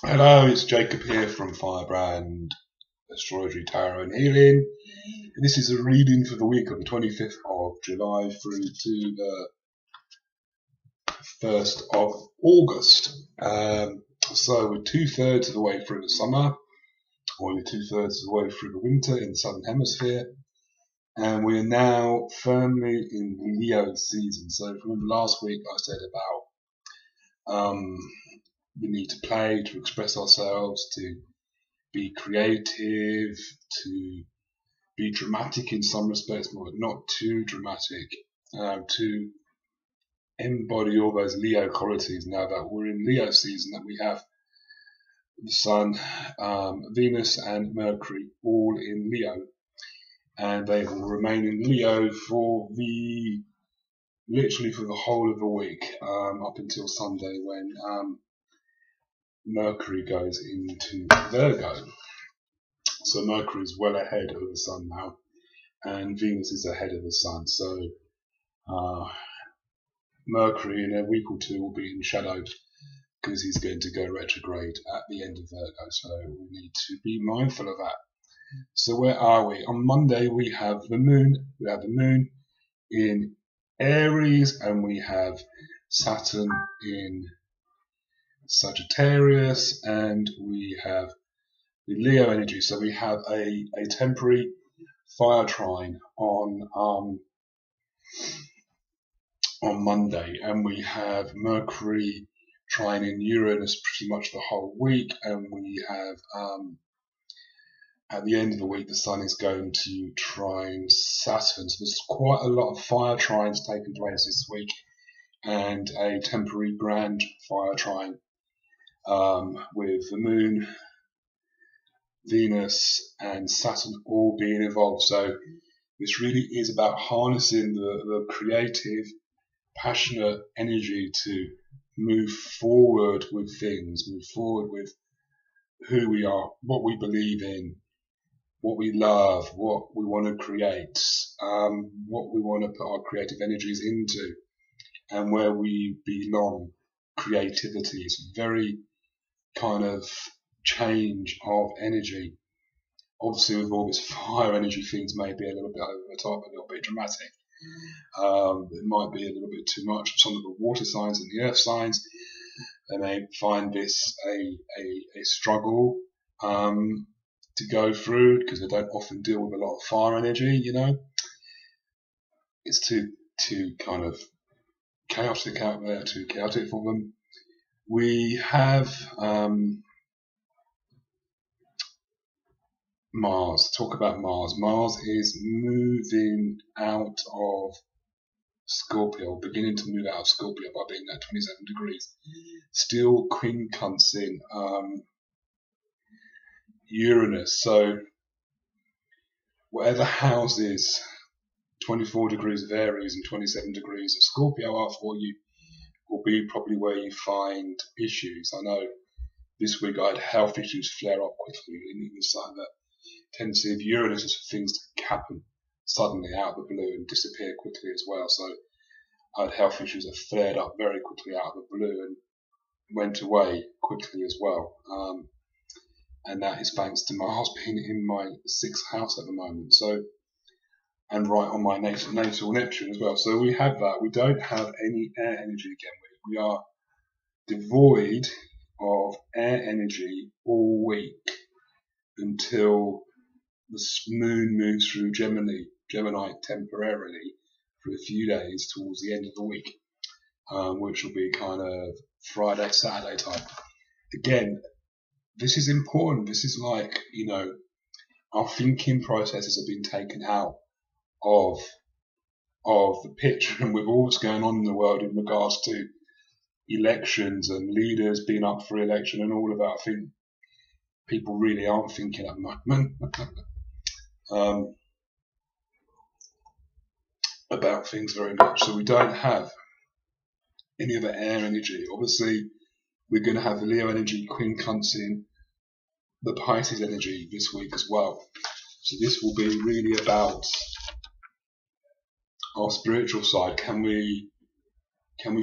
Hello, it's Jacob here from Firebrand Astrology, Tarot and Healing. This is a reading for the week of the 25th of July through to the 1st of August. So we're 2/3 of the way through the summer, or you're 2/3 of the way through the winter in the Southern Hemisphere, and we're now firmly in Leo season. So remember last week I said about we need to play, to express ourselves, to be creative, to be dramatic in some respects, but not too dramatic, to embody all those Leo qualities now that we're in Leo season, that we have the Sun, Venus and Mercury all in Leo, and they will remain in Leo for literally for the whole of the week, up until Sunday when Mercury goes into Virgo. So Mercury is well ahead of the Sun now, and Venus is ahead of the Sun. So Mercury in a week or two will be in shadow because he's going to go retrograde at the end of Virgo. So we need to be mindful of that. So where are we? On Monday we have the Moon. We have the Moon in Aries, and we have Saturn in Sagittarius, and we have the Leo energy. So we have a temporary fire trine on Monday, and we have Mercury trine in Uranus pretty much the whole week, and we have at the end of the week the Sun is going to trine Saturn. So there's quite a lot of fire trines taking place this week, and a temporary grand fire trine with the Moon, Venus and Saturn all being involved. So this really is about harnessing the creative, passionate energy to move forward with things, move forward with who we are, what we believe in, what we love, what we want to create, what we want to put our creative energies into, and where we belong. Creativity is very kind of change of energy. Obviously with all this fire energy, things may be a little bit over the top, a little bit dramatic. It might be a little bit too much for some of the water signs and the earth signs. They may find this a struggle to go through because they don't often deal with a lot of fire energy, you know. It's too kind of chaotic out there, too chaotic for them. We have Mars. Talk about Mars. Mars is moving out of Scorpio, beginning to move out of Scorpio by being at 27 degrees. Still quincunxing Uranus. So whatever houses 24 degrees of Aries and 27 degrees of Scorpio are for you will be probably where you find issues. I know this week I had health issues flare up quickly, in the sign that tendency of Uranus is for things to happen suddenly out of the blue and disappear quickly as well. So I had health issues that flared up very quickly out of the blue and went away quickly as well. And that is thanks to Mars being in my 6th house at the moment. So, and right on my natal Neptune as well. So we have that. We don't have any air energy again. We are devoid of air energy all week until the Moon moves through Gemini temporarily for a few days towards the end of the week, which will be kind of Friday, Saturday time. Again, this is important. This is like, you know, our thinking processes have been taken out of the picture, and with all that's going on in the world in regards to elections and leaders being up for election and all of that, I think people really aren't thinking at the moment about things very much. So we don't have any other air energy. Obviously, we're going to have the Leo energy quincunxing the Pisces energy this week as well. So this will be really about our spiritual side. Can we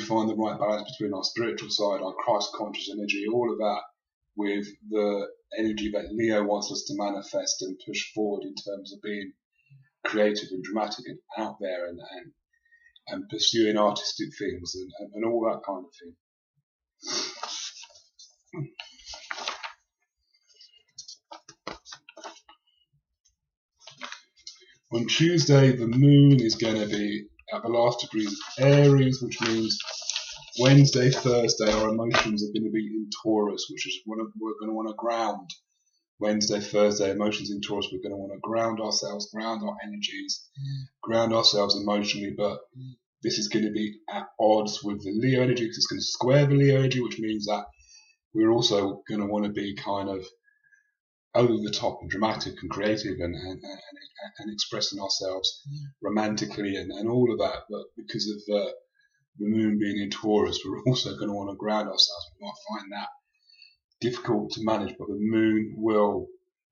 find the right balance between our spiritual side, our Christ conscious energy, all of that with the energy that Leo wants us to manifest and push forward in terms of being creative and dramatic and out there and pursuing artistic things and all that kind of thing. On Tuesday, the moon is going to be at the last degrees of Aries, which means Wednesday, Thursday, our emotions are going to be in Taurus, which is what we're going to want to ground. Wednesday, Thursday, emotions in Taurus, we're going to want to ground ourselves, ground our energies, ground ourselves emotionally, but this is going to be at odds with the Leo energy because it's going to square the Leo energy, which means that we're also going to want to be kind of over the top and dramatic and creative and expressing ourselves romantically and all of that. But because of the moon being in Taurus, we're also going to want to ground ourselves. We might find that difficult to manage, but the moon will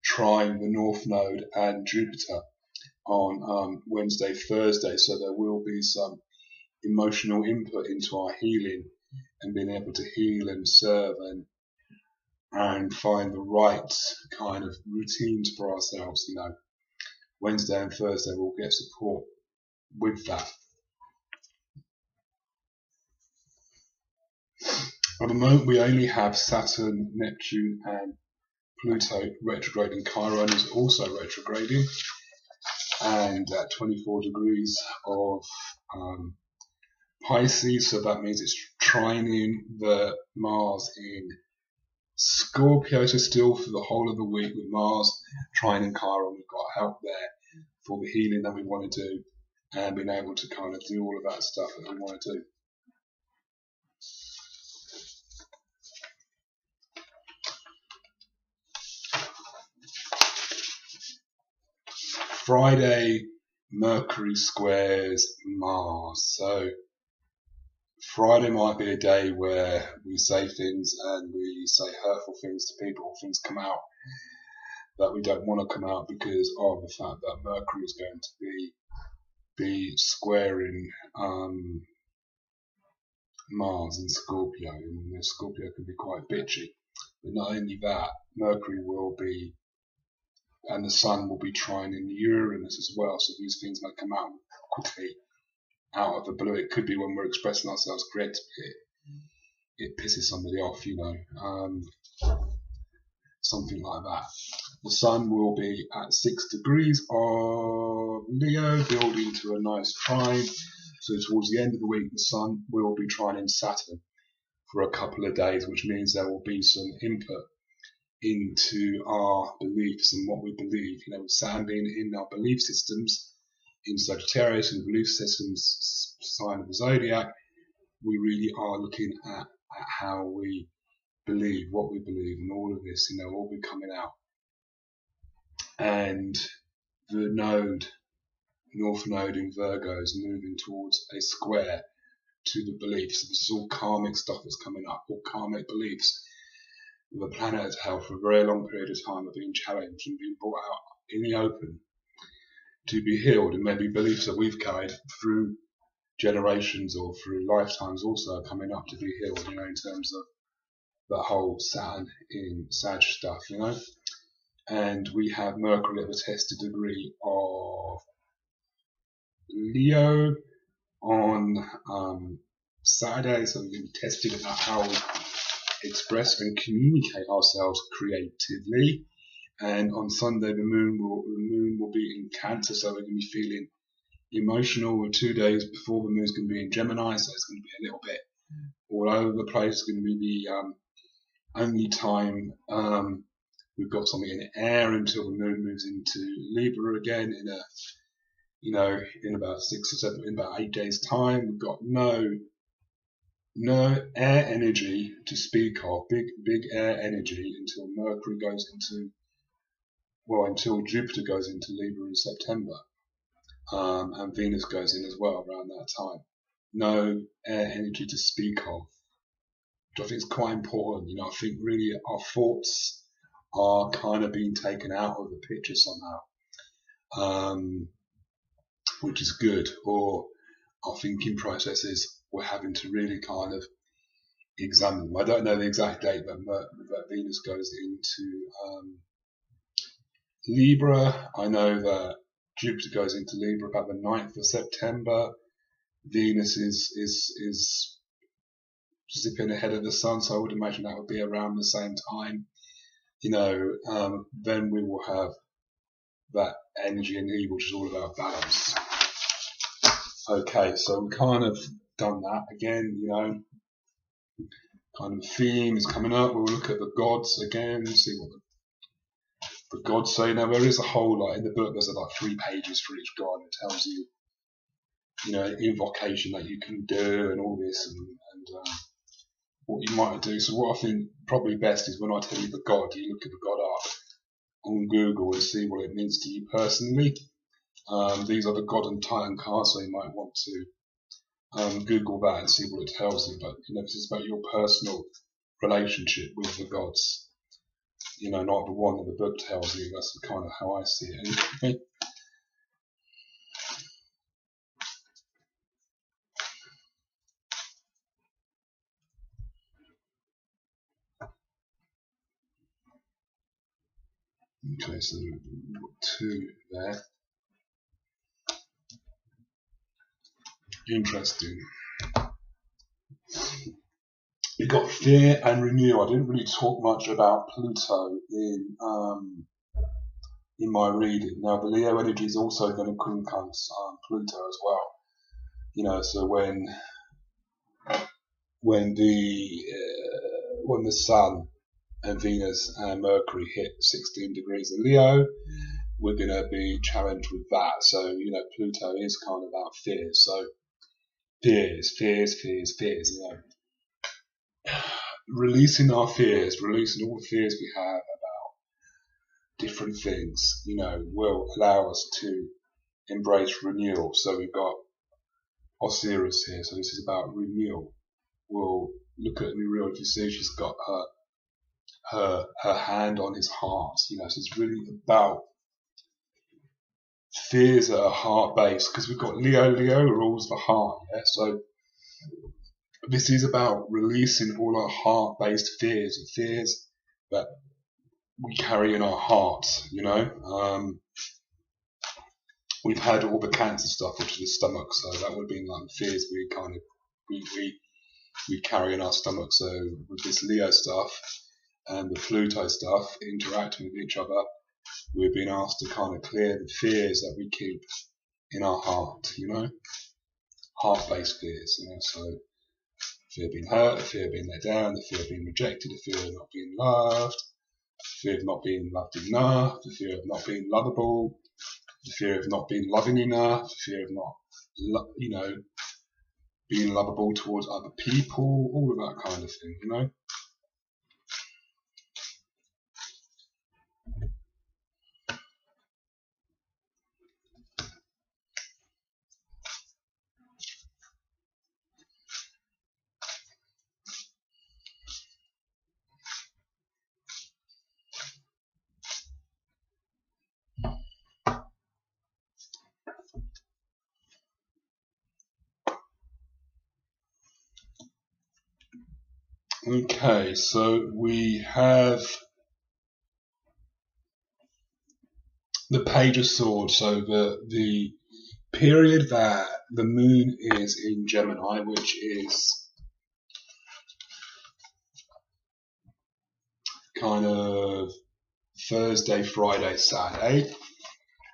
trine the North Node and Jupiter on Wednesday, Thursday, so there will be some emotional input into our healing and being able to heal and serve and find the right kind of routines for ourselves. Wednesday and Thursday we'll get support with that. At the moment we only have Saturn, Neptune and Pluto retrograding. Chiron is also retrograding and at 24 degrees of Pisces, so that means it's trining the Mars in Scorpio, so still for the whole of the week with Mars trining Chiron, we've got help there for the healing that we want to do and being able to kind of do all of that stuff that we want to do. Friday, Mercury squares Mars, so Friday might be a day where we say things and we say hurtful things to people. Things come out that we don't want to come out because of the fact that Mercury is going to be squaring Mars in Scorpio, and Scorpio can be quite bitchy. But not only that, Mercury will be, and the Sun will be trining Uranus as well. So these things may come out quickly out of the blue. It could be when we're expressing ourselves creatively, it pisses somebody off, something like that. The Sun will be at 6 degrees of Leo, building to a nice trine. So towards the end of the week, the Sun will be trining Saturn for a couple of days, which means there will be some input into our beliefs and what we believe. Saturn being in our belief systems, in Sagittarius and belief systems sign of the zodiac, we really are looking at how we believe, what we believe, and all of this, will be coming out. And the North Node in Virgo is moving towards a square to the beliefs. This is all karmic stuff that's coming up, all karmic beliefs. The planet has held for a very long period of time of being challenged and being brought out in the open to be healed, and maybe beliefs that we've carried through generations or through lifetimes also are coming up to be healed, in terms of the whole Saturn in Sag stuff, And we have Mercury at the tested degree of Leo on Saturday, so we're going to be tested about how we express and communicate ourselves creatively. And on Sunday, the moon will be in Cancer, so we're going to be feeling emotional. We're 2 days before the moon's going to be in Gemini, so it's going to be a little bit all over the place. It's going to be the only time we've got something in the air until the moon moves into Libra again in about 6 or 7, in about 8 days' time. We've got no air energy to speak of, big air energy until Mercury goes into, until Jupiter goes into Libra in September, and Venus goes in as well around that time. No air energy to speak of, which I think is quite important. I think really our thoughts are kind of being taken out of the picture somehow, which is good, or our thinking processes we're having to really kind of examine them. I don't know the exact date that Venus goes into Libra. I know that Jupiter goes into Libra about the 9th of September. Venus is zipping ahead of the Sun, so I would imagine that would be around the same time. Then we will have that energy in Libra, which is all about balance. Okay, so we kind of done that again, kind of theme is coming up. We'll look at the gods again, see what the gods say. Now there is a whole lot in the book. There's like 3 pages for each god. It tells you, invocation that you can do and all this, and what you might do. So what I think probably best is when I tell you the god, you look at the god up on Google and see what it means to you personally. These are the God and Titan cards, so you might want to Google that and see what it tells you. But this is about your personal relationship with the gods. Not the one that the book tells you. That's kind of how I see it. Anyway. Okay, so we've got 2 there. Interesting. We got fear and renewal. I didn't really talk much about Pluto in my reading. Now the Leo energy is also going to quincunx Pluto as well. So when the Sun and Venus and Mercury hit 16 degrees of Leo, we're going to be challenged with that. So Pluto is kind of about fears. So fears. Releasing our fears, releasing all the fears we have about different things, will allow us to embrace renewal. So we've got Osiris here, so this is about renewal. We'll look at Muriel. If you see, she's got her hand on his heart. So it's really about fears that are heart based, because we've got Leo rules the heart. So this is about releasing all our heart-based fears that we carry in our hearts, We've had all the cancer stuff, which is the stomach, so that would be like fears we carry in our stomach. So with this Leo stuff and the Pluto stuff interacting with each other, we've been asked to kind of clear the fears that we keep in our heart, heart-based fears, so fear of being hurt, the fear of being let down, the fear of being rejected, the fear of not being loved, the fear of not being loved enough, the fear of not being lovable, the fear of not being loving enough, the fear of not, being lovable towards other people, all of that kind of thing, Okay, so we have the Page of Swords, so the period that the moon is in Gemini, which is kind of Thursday, Friday, Saturday.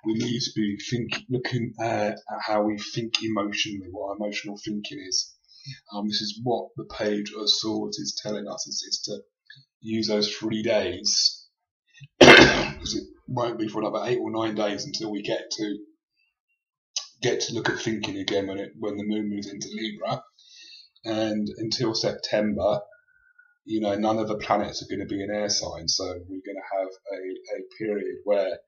We need to be looking at how we think emotionally, what our emotional thinking is. This is what the Page of Swords is telling us, is to use those 3 days, because it won't be for another 8 or 9 days until we get to look at thinking again when the moon moves into Libra, and until September, none of the planets are going to be in air signs, so we're going to have a period where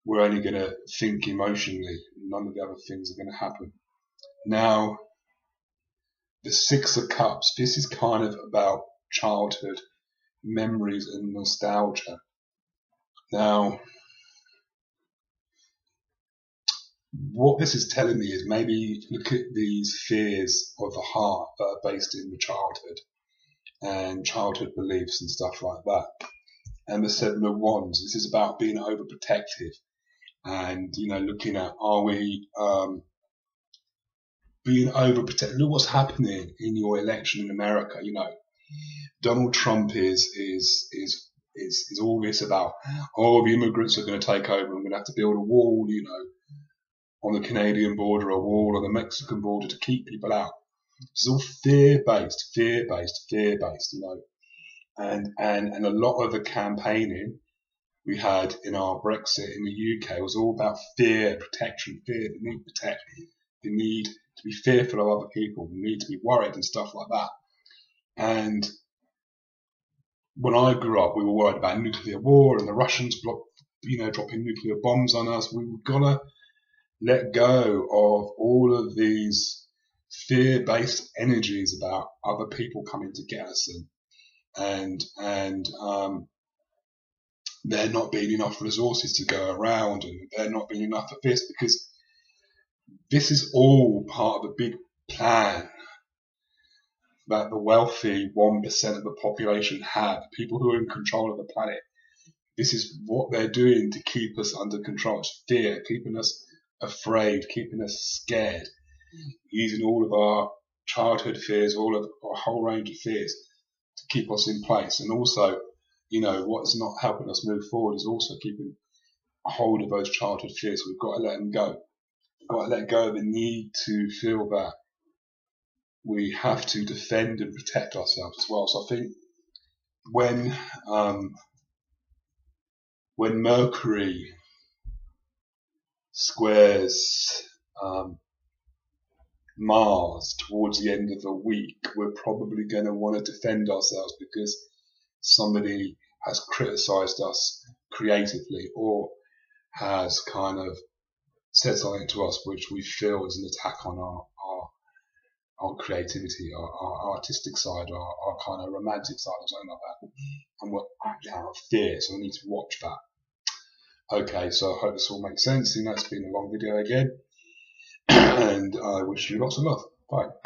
we're only going to think emotionally. None of the other things are going to happen. Now, the 6 of Cups, this is kind of about childhood memories and nostalgia. Now, what this is telling me is maybe look at these fears of the heart that are based in the childhood. and childhood beliefs and stuff like that. And the Seven of Wands, this is about being overprotective and, looking at, are we being overprotective? Look what's happening in your election in America. Donald Trump is all this about, the immigrants are going to take over and we're going to have to build a wall, on the Canadian border, a wall on the Mexican border to keep people out. It's all fear-based, and a lot of the campaigning we had in our Brexit in the UK was all about fear, protection, the need to protect, the need to be fearful of other people, the need to be worried and stuff like that. And when I grew up, we were worried about nuclear war and the Russians dropping nuclear bombs on us. We were gonna let go of all of these fear-based energies about other people coming to get us, and there not being enough resources to go around, and there not being enough of this, because this is all part of a big plan that the wealthy 1% of the population have, people who are in control of the planet. This is what they're doing to keep us under control. It's fear, keeping us afraid, keeping us scared, using all of our childhood fears, all of a whole range of fears to keep us in place. And also, what is not helping us move forward is also keeping a hold of those childhood fears. We've got to let them go. We've got to let go of the need to feel that we have to defend and protect ourselves as well. So I think when Mercury squares Mars towards the end of the week, we're probably going to want to defend ourselves because somebody has criticized us creatively or has kind of said something to us which we feel is an attack on our creativity, our artistic side, our kind of romantic side or something like that. And we're acting out of fear, so we need to watch that. Okay, so I hope this all makes sense. That's been a long video again. And I wish you lots of love. Bye.